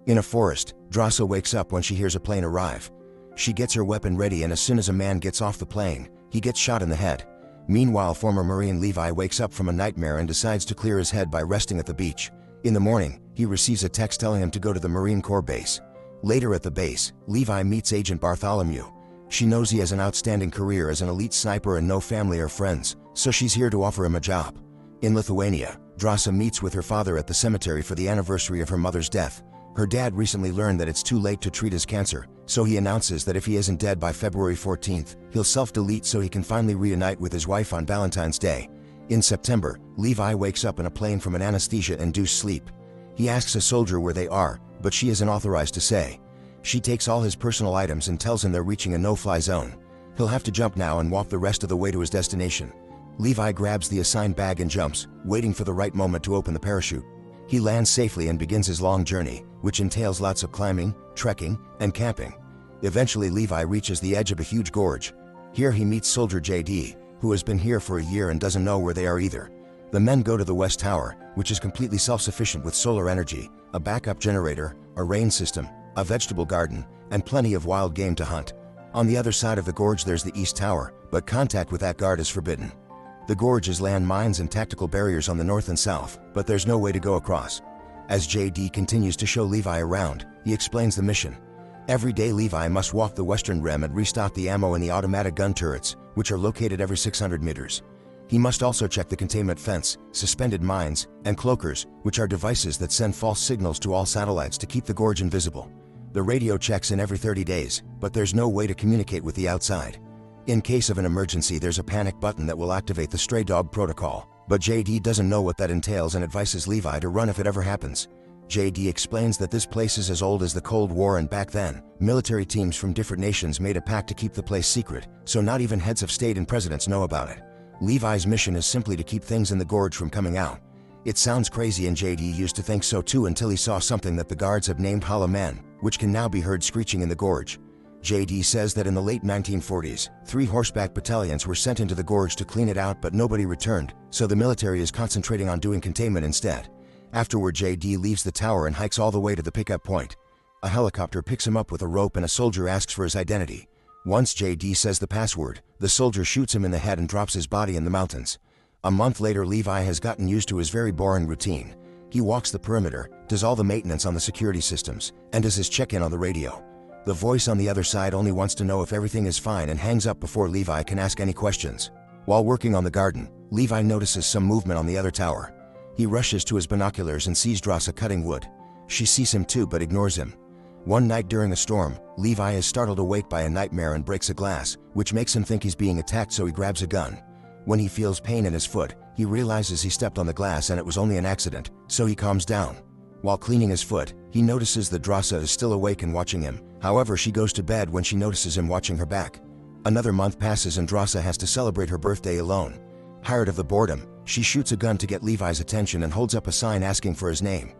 In a forest, Drasa wakes up when she hears a plane arrive. She gets her weapon ready, and as soon as a man gets off the plane, he gets shot in the head. Meanwhile, former Marine Levi wakes up from a nightmare and decides to clear his head by resting at the beach. In the morning, he receives a text telling him to go to the Marine Corps base. Later at the base, Levi meets Agent Bartholomew. She knows he has an outstanding career as an elite sniper and no family or friends, so she's here to offer him a job. In Lithuania, Drasa meets with her father at the cemetery for the anniversary of her mother's death. Her dad recently learned that it's too late to treat his cancer, so he announces that if he isn't dead by February 14th, he'll self-delete so he can finally reunite with his wife on Valentine's Day. In September, Levi wakes up in a plane from an anesthesia-induced sleep. He asks a soldier where they are, but she isn't authorized to say. She takes all his personal items and tells him they're reaching a no-fly zone. He'll have to jump now and walk the rest of the way to his destination. Levi grabs the assigned bag and jumps, waiting for the right moment to open the parachute. He lands safely and begins his long journey, which entails lots of climbing, trekking, and camping. Eventually, Levi reaches the edge of a huge gorge. Here he meets Soldier JD, who has been here for a year and doesn't know where they are either. The men go to the West Tower, which is completely self-sufficient with solar energy, a backup generator, a rain system, a vegetable garden, and plenty of wild game to hunt. On the other side of the gorge there's the East Tower, but contact with that guard is forbidden. The gorge has land mines and tactical barriers on the north and south, but there's no way to go across. As JD continues to show Levi around, he explains the mission. Every day Levi must walk the western rim and restock the ammo in the automatic gun turrets, which are located every 600 meters. He must also check the containment fence, suspended mines, and cloakers, which are devices that send false signals to all satellites to keep the gorge invisible. The radio checks in every 30 days, but there's no way to communicate with the outside. In case of an emergency, there's a panic button that will activate the stray dog protocol, but JD doesn't know what that entails and advises Levi to run if it ever happens. JD explains that this place is as old as the Cold War, and back then, military teams from different nations made a pact to keep the place secret, so not even heads of state and presidents know about it. Levi's mission is simply to keep things in the gorge from coming out. It sounds crazy, and JD used to think so too until he saw something that the guards have named Hollow Man, which can now be heard screeching in the gorge. JD says that in the late 1940s, 3 horseback battalions were sent into the gorge to clean it out, but nobody returned, so the military is concentrating on doing containment instead. Afterward, JD leaves the tower and hikes all the way to the pickup point. A helicopter picks him up with a rope and a soldier asks for his identity. Once JD says the password, the soldier shoots him in the head and drops his body in the mountains. A month later, Levi has gotten used to his very boring routine. He walks the perimeter, does all the maintenance on the security systems, and does his check-in on the radio. The voice on the other side only wants to know if everything is fine and hangs up before Levi can ask any questions. While working on the garden, Levi notices some movement on the other tower. He rushes to his binoculars and sees Drasa cutting wood. She sees him too but ignores him. One night during a storm, Levi is startled awake by a nightmare and breaks a glass, which makes him think he's being attacked, so he grabs a gun. When he feels pain in his foot, he realizes he stepped on the glass and it was only an accident, so he calms down. While cleaning his foot, he notices that Drasa is still awake and watching him. However, she goes to bed when she notices him watching her back. Another month passes and Drasa has to celebrate her birthday alone. Tired of the boredom, she shoots a gun to get Levi's attention and holds up a sign asking for his name.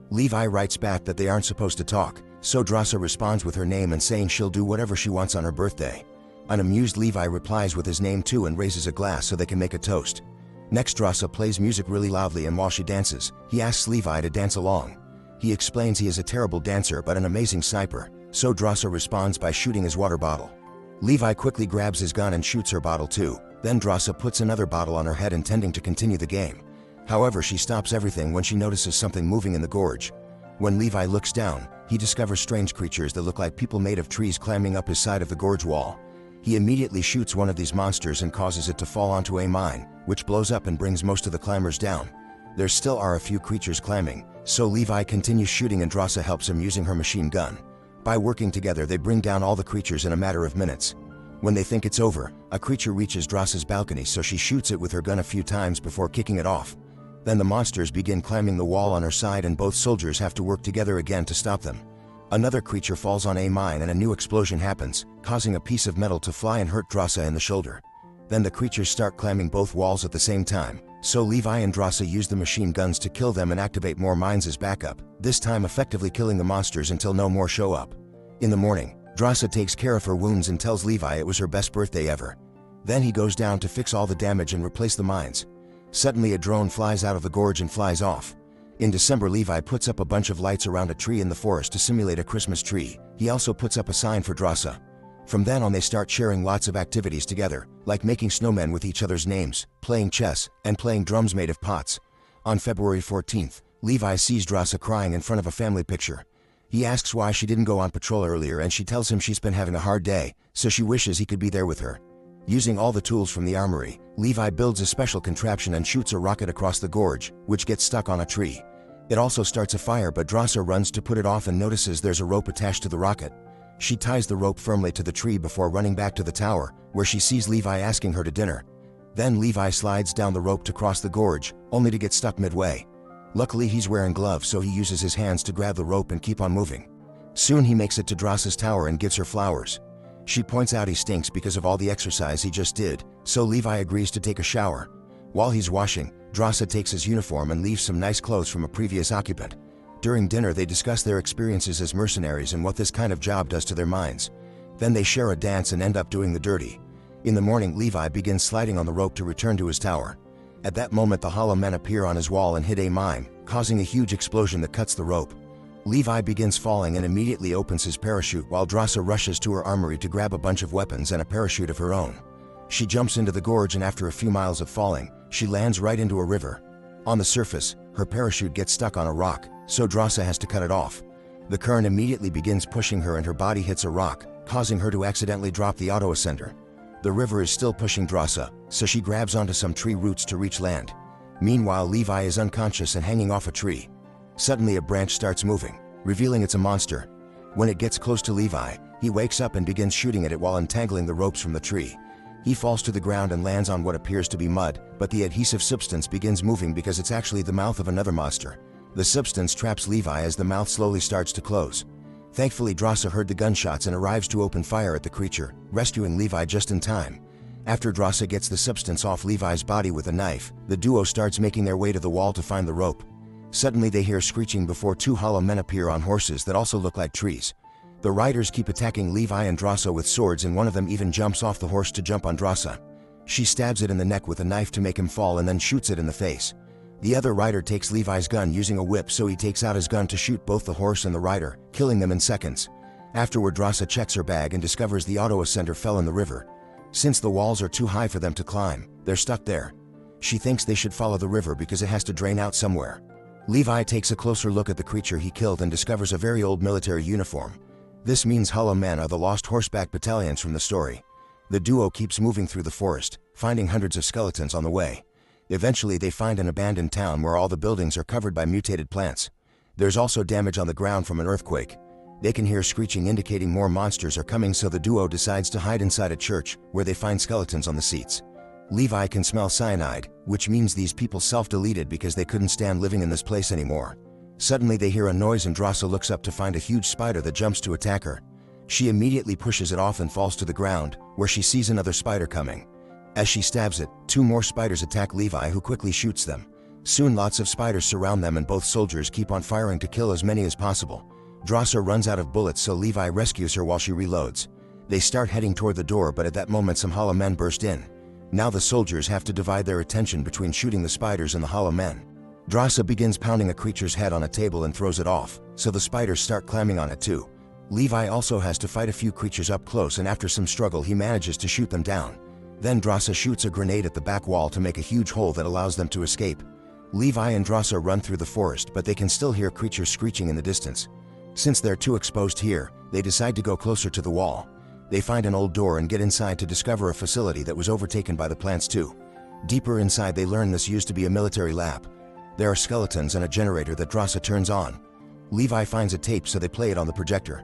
Levi writes back that they aren't supposed to talk, so Drasa responds with her name and saying she'll do whatever she wants on her birthday. An amused Levi replies with his name too and raises a glass so they can make a toast. Next, Drasa plays music really loudly, and while she dances, he asks Levi to dance along. He explains he is a terrible dancer but an amazing sniper, so Drasa responds by shooting his water bottle. Levi quickly grabs his gun and shoots her bottle too. Then Drasa puts another bottle on her head intending to continue the game. However, she stops everything when she notices something moving in the gorge. When Levi looks down, he discovers strange creatures that look like people made of trees climbing up his side of the gorge wall. He immediately shoots one of these monsters and causes it to fall onto a mine, which blows up and brings most of the climbers down. There still are a few creatures climbing, so Levi continues shooting and Drasa helps him using her machine gun. By working together, they bring down all the creatures in a matter of minutes. When they think it's over, a creature reaches Drasa's balcony, so she shoots it with her gun a few times before kicking it off. Then the monsters begin climbing the wall on her side and both soldiers have to work together again to stop them. Another creature falls on a mine and a new explosion happens, causing a piece of metal to fly and hurt Drasa in the shoulder. Then the creatures start climbing both walls at the same time, so Levi and Drasa use the machine guns to kill them and activate more mines as backup, this time effectively killing the monsters until no more show up. In the morning, Drasa takes care of her wounds and tells Levi it was her best birthday ever. Then he goes down to fix all the damage and replace the mines. Suddenly a drone flies out of the gorge and flies off. In December, Levi puts up a bunch of lights around a tree in the forest to simulate a Christmas tree. He also puts up a sign for Drasa. From then on, they start sharing lots of activities together, like making snowmen with each other's names, playing chess, and playing drums made of pots. On February 14th, Levi sees Drasa crying in front of a family picture. He asks why she didn't go on patrol earlier, and she tells him she's been having a hard day, so she wishes he could be there with her. Using all the tools from the armory, Levi builds a special contraption and shoots a rocket across the gorge, which gets stuck on a tree. It also starts a fire, but Drasa runs to put it off and notices there's a rope attached to the rocket. She ties the rope firmly to the tree before running back to the tower, where she sees Levi asking her to dinner. Then Levi slides down the rope to cross the gorge, only to get stuck midway. Luckily, he's wearing gloves, so he uses his hands to grab the rope and keep on moving. Soon he makes it to Drasa's tower and gives her flowers. She points out he stinks because of all the exercise he just did, so Levi agrees to take a shower. While he's washing, Drasa takes his uniform and leaves some nice clothes from a previous occupant. During dinner, they discuss their experiences as mercenaries and what this kind of job does to their minds. Then they share a dance and end up doing the dirty. In the morning, Levi begins sliding on the rope to return to his tower. At that moment, the hollow men appear on his wall and hit a mine, causing a huge explosion that cuts the rope. Levi begins falling and immediately opens his parachute, while Drasa rushes to her armory to grab a bunch of weapons and a parachute of her own. She jumps into the gorge, and after a few miles of falling, she lands right into a river. On the surface, her parachute gets stuck on a rock, so Drasa has to cut it off. The current immediately begins pushing her and her body hits a rock, causing her to accidentally drop the auto-ascender. The river is still pushing Drasa, so she grabs onto some tree roots to reach land. Meanwhile, Levi is unconscious and hanging off a tree. Suddenly, a branch starts moving, revealing it's a monster. When it gets close to Levi, he wakes up and begins shooting at it while untangling the ropes from the tree. He falls to the ground and lands on what appears to be mud, but the adhesive substance begins moving because it's actually the mouth of another monster. The substance traps Levi as the mouth slowly starts to close. Thankfully, Drasa heard the gunshots and arrives to open fire at the creature, rescuing Levi just in time. After Drasa gets the substance off Levi's body with a knife, the duo starts making their way to the wall to find the rope. Suddenly, they hear screeching before two hollow men appear on horses that also look like trees. The riders keep attacking Levi and Drasa with swords, and one of them even jumps off the horse to jump on Drasa. She stabs it in the neck with a knife to make him fall and then shoots it in the face. The other rider takes Levi's gun using a whip, so he takes out his gun to shoot both the horse and the rider, killing them in seconds. Afterward, Drasa checks her bag and discovers the auto-ascender fell in the river. Since the walls are too high for them to climb, they're stuck there. She thinks they should follow the river because it has to drain out somewhere. Levi takes a closer look at the creature he killed and discovers a very old military uniform. This means hollow men are the lost horseback battalions from the story. The duo keeps moving through the forest, finding hundreds of skeletons on the way. Eventually, they find an abandoned town where all the buildings are covered by mutated plants. There's also damage on the ground from an earthquake. They can hear screeching indicating more monsters are coming, so the duo decides to hide inside a church, where they find skeletons on the seats. Levi can smell cyanide, which means these people self-deleted because they couldn't stand living in this place anymore. Suddenly, they hear a noise and Drasa looks up to find a huge spider that jumps to attack her. She immediately pushes it off and falls to the ground, where she sees another spider coming. As she stabs it, two more spiders attack Levi, who quickly shoots them. Soon, lots of spiders surround them and both soldiers keep on firing to kill as many as possible. Drasa runs out of bullets, so Levi rescues her while she reloads. They start heading toward the door, but at that moment some hollow men burst in. Now the soldiers have to divide their attention between shooting the spiders and the hollow men. Drasa begins pounding a creature's head on a table and throws it off, so the spiders start climbing on it too. Levi also has to fight a few creatures up close, and after some struggle he manages to shoot them down. Then Drasa shoots a grenade at the back wall to make a huge hole that allows them to escape. Levi and Drasa run through the forest, but they can still hear creatures screeching in the distance. Since they're too exposed here, they decide to go closer to the wall. They find an old door and get inside to discover a facility that was overtaken by the plants too. Deeper inside, they learn this used to be a military lab. There are skeletons and a generator that Drasa turns on. Levi finds a tape, so they play it on the projector.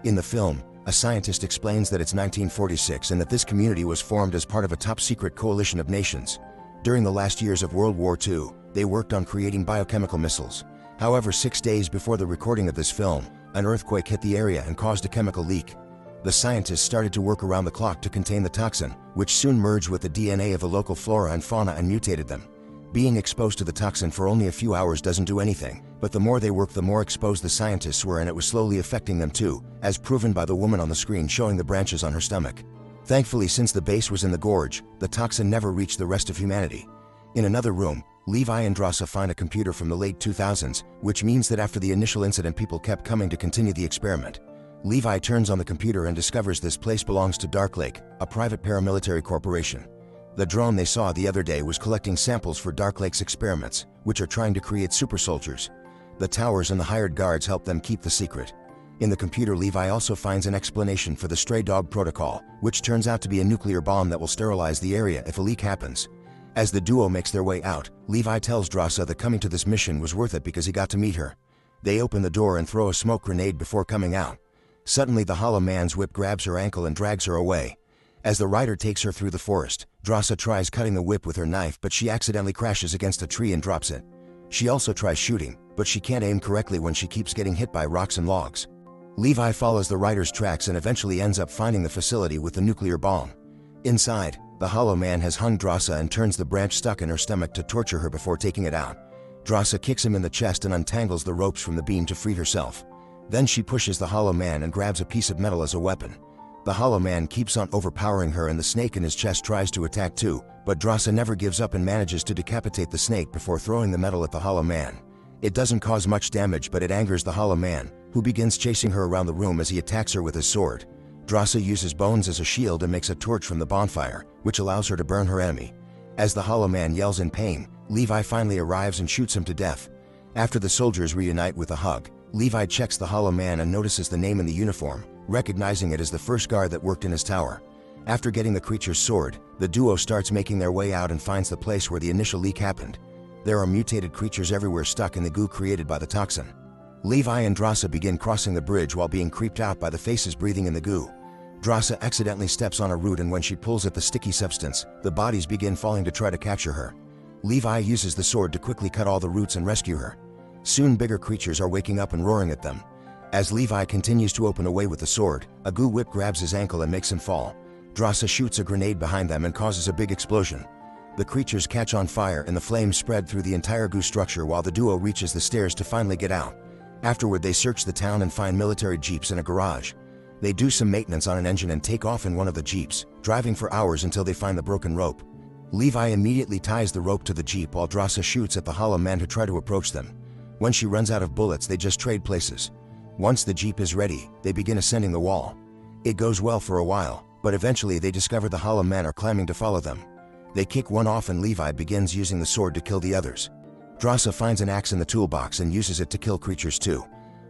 In the film, a scientist explains that it's 1946 and that this community was formed as part of a top-secret coalition of nations. During the last years of World War II, they worked on creating biochemical missiles. However, 6 days before the recording of this film, an earthquake hit the area and caused a chemical leak. The scientists started to work around the clock to contain the toxin, which soon merged with the DNA of the local flora and fauna and mutated them. Being exposed to the toxin for only a few hours doesn't do anything, but the more they worked, the more exposed the scientists were, and it was slowly affecting them too, as proven by the woman on the screen showing the branches on her stomach. Thankfully, since the base was in the gorge, the toxin never reached the rest of humanity. In another room, Levi and Drasa find a computer from the late 2000s, which means that after the initial incident people kept coming to continue the experiment. Levi turns on the computer and discovers this place belongs to Dark Lake, a private paramilitary corporation. The drone they saw the other day was collecting samples for Dark Lake's experiments, which are trying to create super soldiers. The towers and the hired guards help them keep the secret. In the computer, Levi also finds an explanation for the stray dog protocol, which turns out to be a nuclear bomb that will sterilize the area if a leak happens. As the duo makes their way out, Levi tells Drasa that coming to this mission was worth it because he got to meet her. They open the door and throw a smoke grenade before coming out. Suddenly the hollow man's whip grabs her ankle and drags her away. As the rider takes her through the forest, Drasa tries cutting the whip with her knife, but she accidentally crashes against a tree and drops it. She also tries shooting, but she can't aim correctly when she keeps getting hit by rocks and logs. Levi follows the rider's tracks and eventually ends up finding the facility with the nuclear bomb. Inside, the hollow man has hung Drasa and turns the branch stuck in her stomach to torture her before taking it out. Drasa kicks him in the chest and untangles the ropes from the beam to free herself. Then she pushes the hollow man and grabs a piece of metal as a weapon. The hollow man keeps on overpowering her and the snake in his chest tries to attack too, but Drasa never gives up and manages to decapitate the snake before throwing the metal at the hollow man. It doesn't cause much damage, but it angers the hollow man, who begins chasing her around the room as he attacks her with his sword. Drasa uses bones as a shield and makes a torch from the bonfire, which allows her to burn her enemy. As the hollow man yells in pain, Levi finally arrives and shoots him to death. After the soldiers reunite with a hug, Levi checks the hollow man and notices the name in the uniform, recognizing it as the first guard that worked in his tower. After getting the creature's sword, the duo starts making their way out and finds the place where the initial leak happened. There are mutated creatures everywhere stuck in the goo created by the toxin. Levi and Drasa begin crossing the bridge while being creeped out by the faces breathing in the goo. Drasa accidentally steps on a root and when she pulls at the sticky substance, the bodies begin falling to try to capture her. Levi uses the sword to quickly cut all the roots and rescue her. Soon bigger creatures are waking up and roaring at them. As Levi continues to open a way with the sword, a goo whip grabs his ankle and makes him fall. Drasa shoots a grenade behind them and causes a big explosion. The creatures catch on fire and the flames spread through the entire goo structure while the duo reaches the stairs to finally get out. Afterward they search the town and find military jeeps in a garage. They do some maintenance on an engine and take off in one of the jeeps, driving for hours until they find the broken rope. Levi immediately ties the rope to the jeep while Drasa shoots at the hollow men who try to approach them. When she runs out of bullets they just trade places. Once the jeep is ready, they begin ascending the wall. It goes well for a while, but eventually they discover the hollow men are climbing to follow them. They kick one off and Levi begins using the sword to kill the others. Drasa finds an axe in the toolbox and uses it to kill creatures too.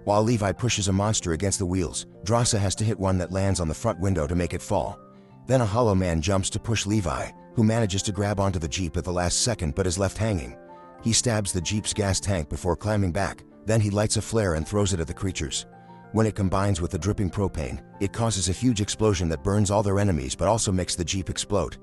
While Levi pushes a monster against the wheels, Drasa has to hit one that lands on the front window to make it fall. Then a hollow man jumps to push Levi, who manages to grab onto the jeep at the last second but is left hanging. He stabs the jeep's gas tank before climbing back, then he lights a flare and throws it at the creatures. When it combines with the dripping propane, it causes a huge explosion that burns all their enemies but also makes the jeep explode.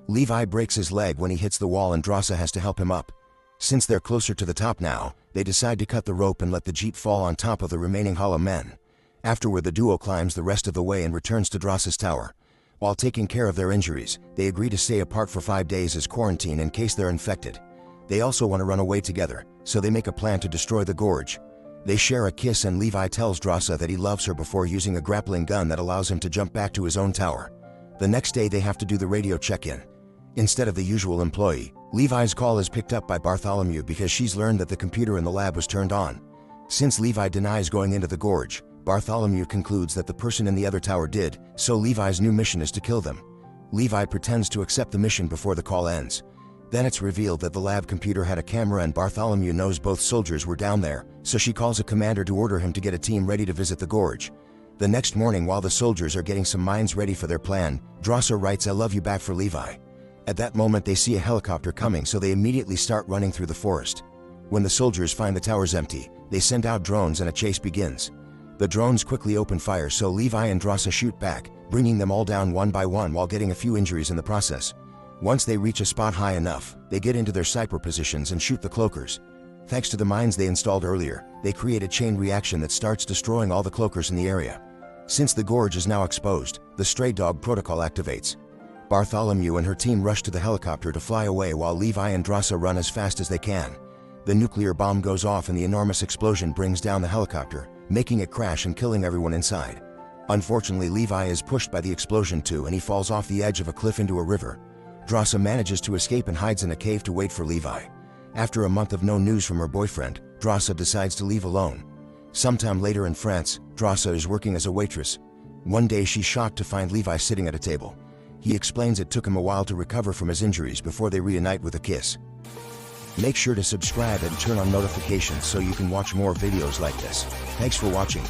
Levi breaks his leg when he hits the wall and Drasa has to help him up. Since they're closer to the top now, they decide to cut the rope and let the jeep fall on top of the remaining hollow men. Afterward the duo climbs the rest of the way and returns to Drasa's tower. While taking care of their injuries, they agree to stay apart for 5 days as quarantine in case they're infected. They also want to run away together, so they make a plan to destroy the gorge. They share a kiss and Levi tells Drasa that he loves her before using a grappling gun that allows him to jump back to his own tower. The next day they have to do the radio check-in. Instead of the usual employee, Levi's call is picked up by Bartholomew because she's learned that the computer in the lab was turned on. Since Levi denies going into the gorge, Bartholomew concludes that the person in the other tower did, so Levi's new mission is to kill them. Levi pretends to accept the mission before the call ends. Then it's revealed that the lab computer had a camera and Bartholomew knows both soldiers were down there, so she calls a commander to order him to get a team ready to visit the gorge. The next morning while the soldiers are getting some minds ready for their plan, Drasa writes "I love you" back for Levi. At that moment they see a helicopter coming so they immediately start running through the forest. When the soldiers find the towers empty, they send out drones and a chase begins. The drones quickly open fire so Levi and Drasa shoot back, bringing them all down one by one while getting a few injuries in the process. Once they reach a spot high enough, they get into their sniper positions and shoot the cloakers. Thanks to the mines they installed earlier, they create a chain reaction that starts destroying all the cloakers in the area. Since the gorge is now exposed, the stray dog protocol activates. Bartholomew and her team rush to the helicopter to fly away while Levi and Drasa run as fast as they can. The nuclear bomb goes off and the enormous explosion brings down the helicopter, making it crash and killing everyone inside. Unfortunately, Levi is pushed by the explosion too and he falls off the edge of a cliff into a river. Drasa manages to escape and hides in a cave to wait for Levi. After a month of no news from her boyfriend, Drassa decides to leave alone. Sometime later in France, Drassa is working as a waitress. One day she's shocked to find Levi sitting at a table. He explains it took him a while to recover from his injuries before they reunite with a kiss. Make sure to subscribe and turn on notifications so you can watch more videos like this. Thanks for watching.